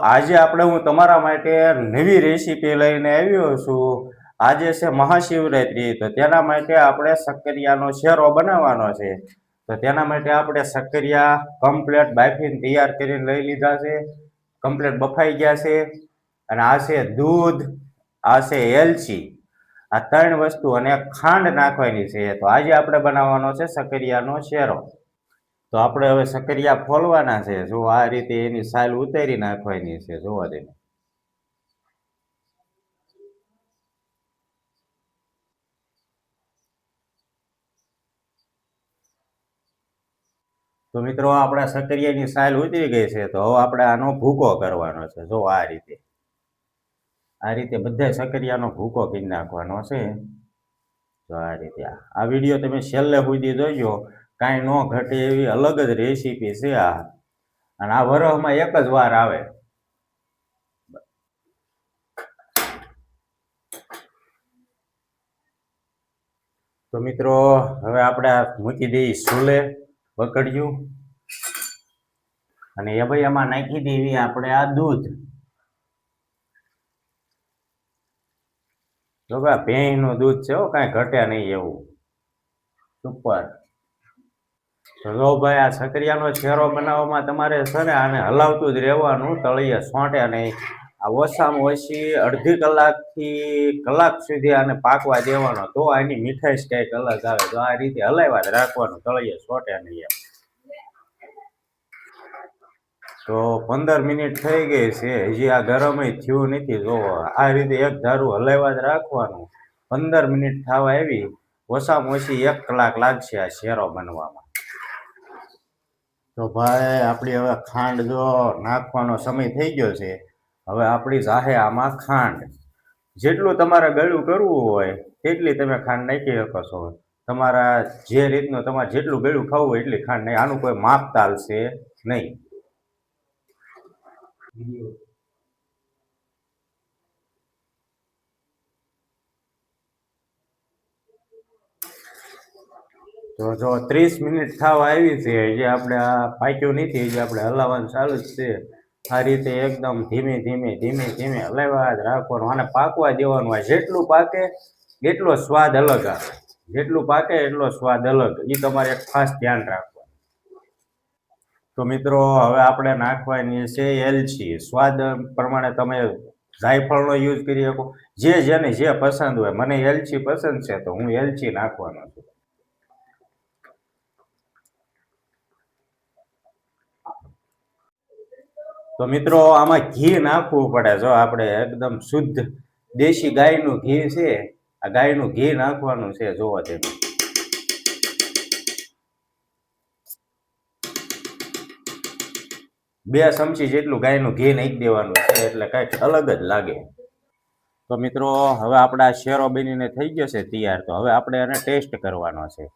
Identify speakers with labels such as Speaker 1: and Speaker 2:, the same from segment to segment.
Speaker 1: આજે હું તમારા માટે નવી રેસીપી લઈને આવ્યો છું। આજે છે મહાશિવરાત્રી, તો તેના માટે આપણે શક્કરિયાનો શેરો બનાવવાનો છે। તો તેના માટે આપણે શક્કરિયા કમ્પ્લીટ બાફીને તૈયાર કરીને લઈ લીધા છે, કમ્પ્લીટ બફાઈ ગયા છે। અને આ છે દૂધ, આ છે એલચી, આ ત્રણ વસ્તુ અને ખાંડ નાખવાની છે। તો આજે આપણે બનાવવાનો છે શક્કરિયાનો શેરો। તો આપણે હવે શક્કરિયા ફોલવાના છે। જો આ રીતે એની સાલ ઉતારી નાખવાની છે, જોવા દે। તો મિત્રો આપણા શક્કરિયાની સાલ ઉતરી ગઈ છે। તો હવે આપણે આનો ભૂકો કરવાનો છે। જો આ રીતે બધા શક્કરિયાનો ભૂકો કરી નાખવાનો છે। તો આ રીતે આ વિડીયો તમે છેલ્લે સુધી જોજો, કાંઈ ન ઘટે એવી અલગ જ રેસીપી છે આ। અને આ વરસમાં એક જ વાર આવે। તો મિત્રો હવે આપણે મૂકી દઈએ ચૂલે વકડ્યું, અને એમાં નાખી દેવી આપણે આ દૂધ। જો કે ભેંસનું દૂધ છે, કાંઈ ઘટે નહીં એવું સુપર। તો જો ભાઈ, આ શક્કરિયાનો શેરો બનાવવામાં તમારે છે ને આને હલાવતું જ રહેવાનું, તળિયે સોંટે નહીં। આ ઓછામાં ઓછી અડધી કલાકથી કલાક સુધી આને પાકવા દેવાનો, તો આની મીઠાઈ કંઈક અલગ આવે। તો આ રીતે હલાવ્યા જ રાખવાનું, તળિયે સોંટે નહીં એમ। તો 15 મિનિટ થઈ ગઈ છે, હજી આ ગરમ થયું નથી। જોવો આ રીતે એક ધારું હલાવ્યા જ રાખવાનું। 15 મિનિટ થવા આવી, ઓછામાં ઓછી 1 કલાક લાગશે આ શેરો બનવામાં। તો ભાઈ આપણી હવે ખાંડ જો નાખવાનો સમય થઈ ગયો છે। હવે આપણી જાહે આમાં ખાંડ, જેટલું તમારે ગળ્યું કરવું હોય તેટલી તમે ખાંડ નાખી શકો છો। તમારા જે રીતનું તમારે જેટલું ગળ્યું ખાવું હોય એટલી ખાંડ નહીં, આનું કોઈ માપ ચાલશે નહીં। તો જો 30 મિનિટ થવા આવી છે, જે આપણે આ પાક્યું નથી, જે આપણે હલાવવાનું ચાલુ જ છે। આ રીતે એકદમ ધીમે ધીમે હલાવ્યા જ રાખવાનું, આને પાકવા દેવાનું। આ જેટલું પાકે એટલો સ્વાદ અલગ આવે, જેટલું પાકે એટલો સ્વાદ અલગ, એ તમારે એક ખાસ ધ્યાન રાખવાનું। તો મિત્રો હવે આપણે નાખવાની છે એલચી। સ્વાદ પ્રમાણે તમે જાયફળનો યુઝ કરી શકો, જેને જે પસંદ હોય। મને એલચી પસંદ છે તો હું એલચી નાખવાનો છું। તો મિત્રો આમાં ઘી નાખવું પડે। જો આપણે એકદમ શુદ્ધ દેશી ગાયનું ઘી છે, આ ગાયનું ઘી નાખવાનું છે। જોવો તમે 2 ચમચી જેટલું ગાયનું ઘી નાખી દેવાનું છે, એટલે કંઈક અલગ જ લાગે। તો મિત્રો હવે આપણા શેરો બનીને થઈ ગયો છે તૈયાર। તો હવે આપણે એને ટેસ્ટ કરવાનો છે।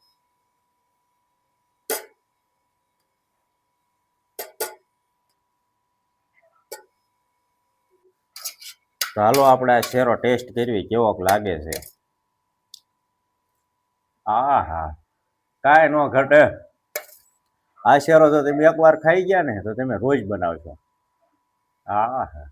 Speaker 1: તો હાલો આપણે આ શેરો ટેસ્ટ કરવી કેવોક લાગે છે। આહા, કાંઈ ન ઘટે। આ શેરો તો તમે એકવાર ખાઈ ગયા ને તો તમે રોજ બનાવશો। આહા।